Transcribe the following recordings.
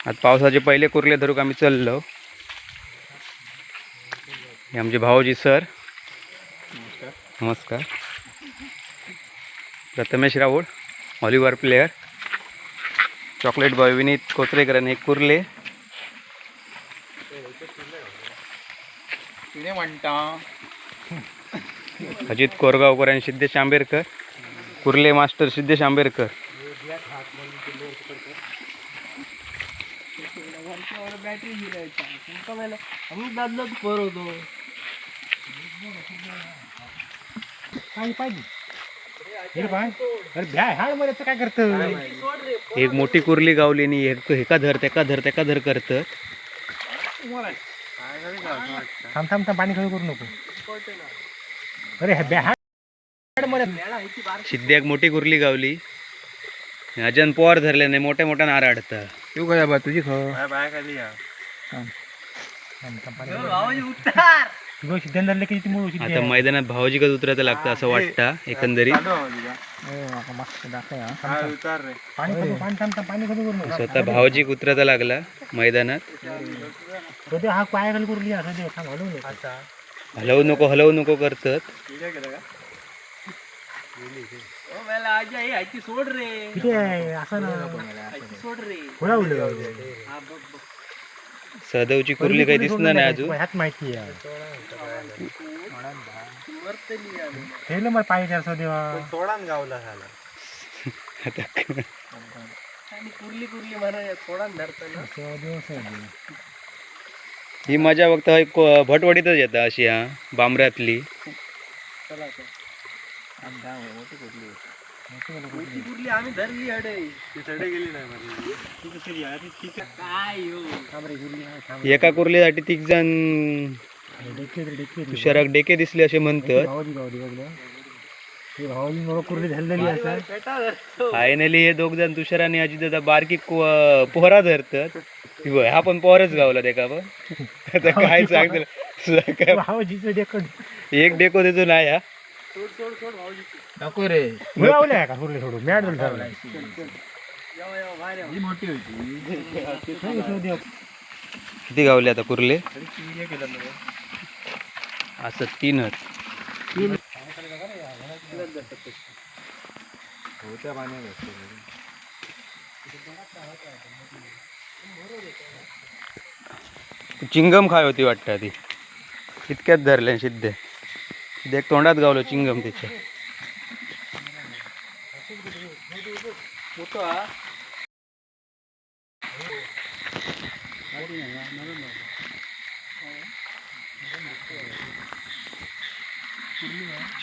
आज पावसाचे पहिले कुर्ले धरूक आम्ही चाललो. हे आमचे भाऊजी सर. नमस्कार. Prathamesh Raul volleyball player. Chocolate boy Vineet Kocharekar आणि एक कुर्ले. अजित कोरगावकर आणि सिद्धेश आंबेडकर. कुर्ले मास्टर सिद्धेश आंबेडकर. काय करत एक मोठी कुर्ली गावली आणि एका धर त्याका धर त्याका धर करत. थांब थांब थांब पाणी कमी करू नको. अरे सिद्धे एक मोठी कुर्ली गावली. अजून पोर धरले नाही. मोठ्या मोठ्या नारळ अडतं. तू काय बा तुझी सिद्धेंद्रला किती मूळ आता मैदानात भाऊजी कधी उतरायचं लागतं असं वाटतं एकंदरीत. स्वतः भाऊजी उतरायचा लागला मैदानात. हा पाय खाली करून हलवू नको हलवू नको करतात. सदैवची कुर्ली काही दिसणार नाही अजून. ह्यात माहिती आहे मग पाय सदैवा सोडान गावला झाला. ही मजा फक्त भटवडीतच येतं अशी. हा बांबऱ्यातली एका कुर्लीसाठी 3 जण तुषाराक डेके दिसले असे म्हणतात. फायनली हे 2 जण तुषार आणि अजित दादा बारकी पोहरा धरतात. हा पण पोहरच गावला त्या का आता काय सांगतो. एक डेको देतो नाही. हा नको रे किती गावले आता कुर्ले असं 3च. चिंगम खाय होती वाटतं ती. इतक्यात धरले सिद्धे. देख तोंडात गावलो चिंगम तिच्या.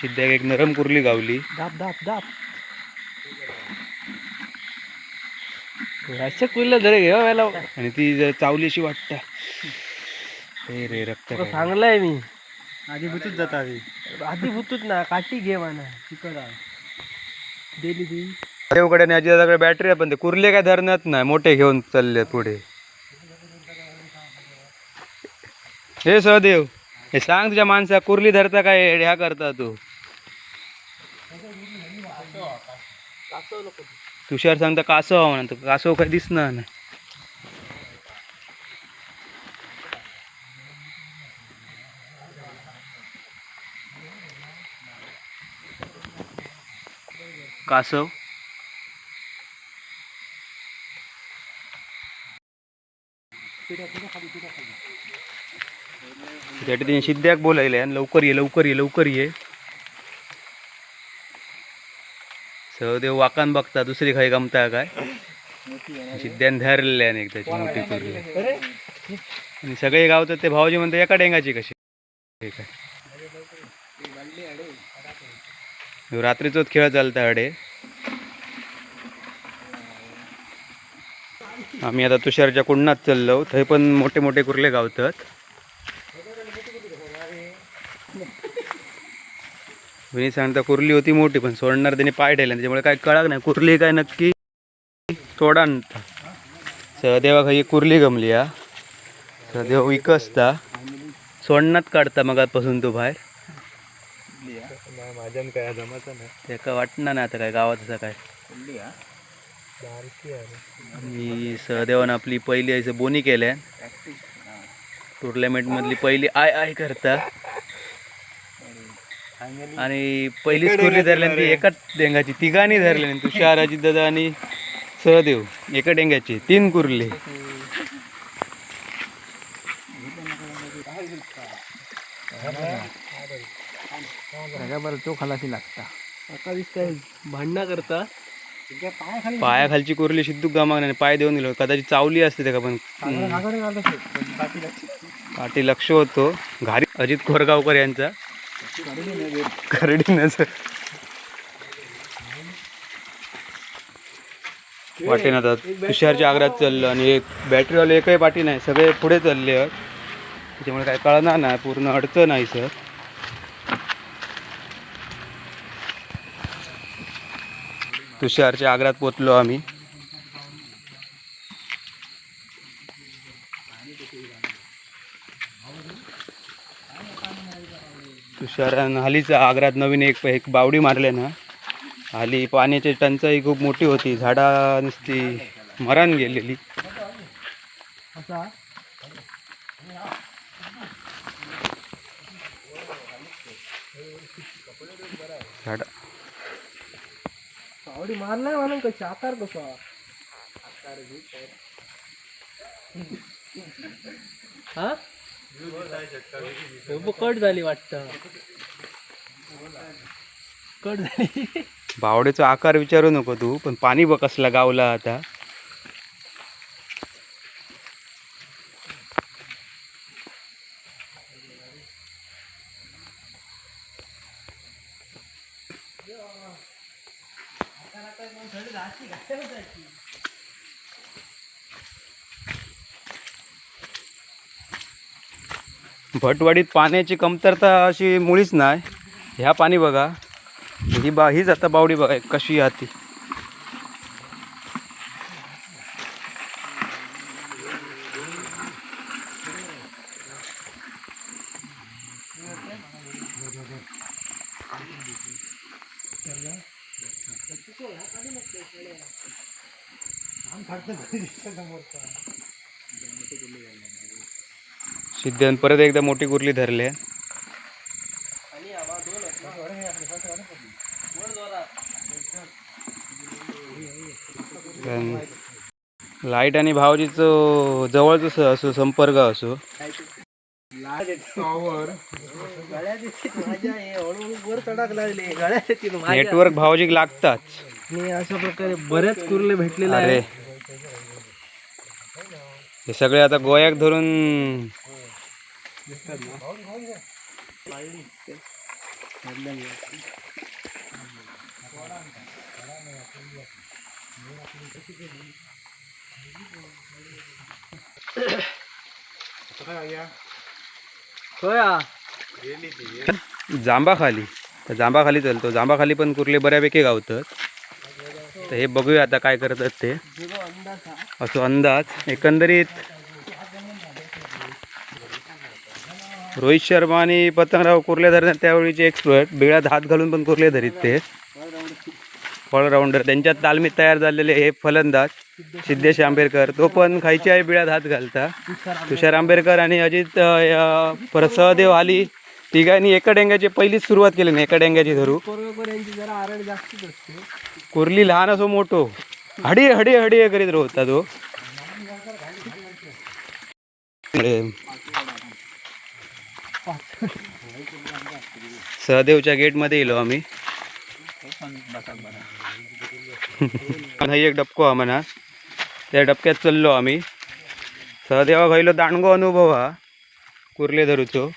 सिद्ध्याक एक नरम कुर्ली गावली. दाब दाब दाब कुर्ल्या धरे घे आणि ती चावली अशी वाटत. रे रक्त चांगलंय. मी आधी भूतूच जाता आधी भूतूच ना काठी घे म्हणा तिकड दिली ती देवकडे आणि अजिताकडे बॅटरी आहे पण ते कुर्ले काय धरणात नाही. मोठे घेऊन चालले पुढे. हे सहदेव हे सांग तुझ्या माणसा कुर्ली धरता काय ह्या करता तू. तुषार सांगता कासव म्हणतो. कासव काय दिसणार नाही. कासव त्यासाठी सिद्ध्याक बोलायला लवकर ये लवकर ये लवकर ये. सहदेव वाकान बघता दुसरी काही गमता काय. सिद्ध्यान धरले आणि एकदाची मोठी कुर्ली. आणि सगळे गावतात ते भाऊजी म्हणते एका डेंगाची कशी. रात्रीचोच खेळ चालता अडे. आम्ही आता तुषारच्या कुंडात चाललो. थंय पण मोठे मोठे कुर्ले गावतात. विनी सांगता कुर्ली होती मोठी पण सोडणार त्याने पाय ठेवले त्याच्यामुळे काय कळक नाही कुर्ली काय नक्की सोडा. सहदेवा खाई कुर्ली गमली. हा सहदेव विकसता सोडण्यात काढता मगापासून तो बाहेर. माझ्यान काय जमाचं ना त्याका वाटणार नाही आता काय गावात असं काय. आणि सहदेवानं आपली पहिली असं बोनी केल्या टुर्नामेंट मधली पहिली आय आय करता आणि पहिलीच कुर्ली धरल्या ती एकाच डेंगाची तिघांनी धरल्या तुषार अजितदादा आणि सहदेव एका डेंग्याची 3 कुर्ले. तो खलासी लागता आता दिसतंय भांडणा करता पायाखालची कुर्ली सिद्धू गमाग नाही पाय देऊन गेलो कदाचित चावली असते त्याला पण पाठी लक्ष होतो घारी अजित कोरगावकर यांचा करडीनच वाटेन आता तुषारच्या आग्रात चाललं आणि एक बॅटरीवाले एकही पाठी नाही सगळे पुढे चालले आहेत त्याच्यामुळे काय कळणार नाही पूर्ण अडचण नाही सर. तुषारच्या आग्रात पोचलो आम्ही. तुषारानं हालीचा आग्रात नवीन एक बावडी मारले ना हाली पाण्याची टंचाई खूप मोठी होती झाडा नुसती मरण गेलेली झाडा आवडी मारलाय म्हणून कशी आकार कसा हा कट झाली वाटतं कट झाली. बावडेचा आकार विचारू नको तू पण पाणी बघ कसला गावला आता. भटवाडीत पाण्याची कमतरता अशी मुळीच नाही. ह्या पाणी बघा हीच आता बावडी बघा कशी आती सिद्धांत परत एकदा मोठी कुर्ली धरले. लाईट आणि भावजीचं जवळच असो संपर्क असो नेटवर्क भावजीक लागताच. अशा प्रकारे बरेच कुर्ले भेटलेले अरे हे सगळे आता गोयाक धरून जांबाखाली तर जांबाखाली चालतो. जांबाखाली पण कुर्ले बऱ्यापैकी गावतात. तर हे बघूया आता काय करतात ते असो अंदाज. एकंदरीत रोहित शर्मा आणि पतंगराव कुर्ले धरण्यात त्यावेळीचे एक्सपर्ट बिळात हात घालून पण कुर्ले धरीत ते ऑलराऊंडर. त्यांच्यात तालमीत तयार झालेले हे फलंदाज सिद्धेश आंबेडकर तो पण खायची आहे बिळात हात घालता. तुषार आंबेडकर आणि अजित परत सहदेव आली तिघांनी एका डेंग्याची पहिलीच सुरुवात केली नाही. एका डेंग्याची धरू कुर्ली लहान असो मोठो हडी हडी हडी करीत होता तो. सहदेवच्या गेटमध्ये येलो आम्ही. एक डबको हा म्हणा त्या डबक्यात चाललो आम्ही. सहदेवा खयलो दांडगो अनुभव हा कुर्ले धरूचो.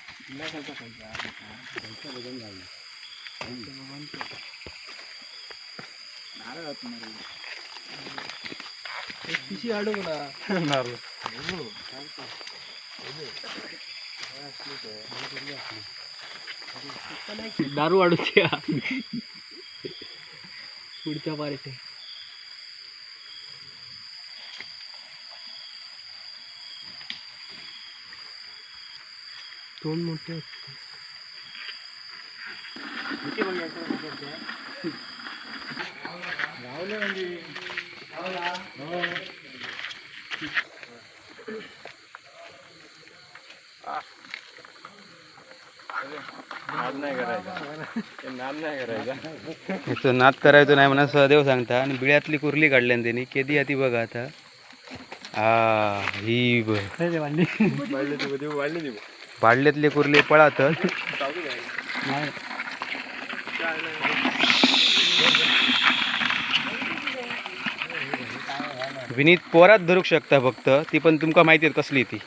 दारू वाढूची पुढच्या पारीचे दोन मोठे गावले म्हणजे याचं नाद करायचं नाही म्हणा सहदेव सांगता आणि बिळ्यातली कुर्ली काढल्यान त्यांनी केदी आती बघा आता. ही भाडल्यातली कुर्ली पळातच. विनीत पोरात धरूक शकता फक्त ती पण तुमका माहिती आहे कसली ती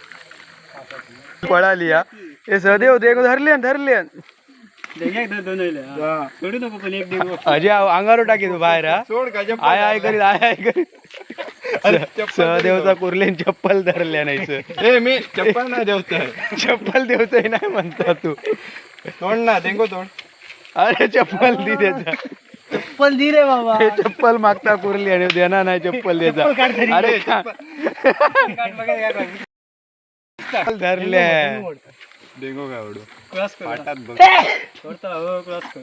पळाली या. हे सहदेव देख धरले सोडू नको पण एक अजय अंगावर टाकी तू बाहेर आय आय करीत सहदेवचा कुर्लेन चप्पल धरल्या नाही मी चप्पल नाही देवतोय. चप्पल देवतोय नाही म्हणता तू. तोड ना देंगो तोड. अरे चप्पल दी त्याचा. चप्पल दी रे बाबा. हे चप्पल मागता कुर्ली आणि देणार नाही चप्पल द्यायचा. अरे धरल्या देंगो काय पाटात बघ. क्रॉस कर.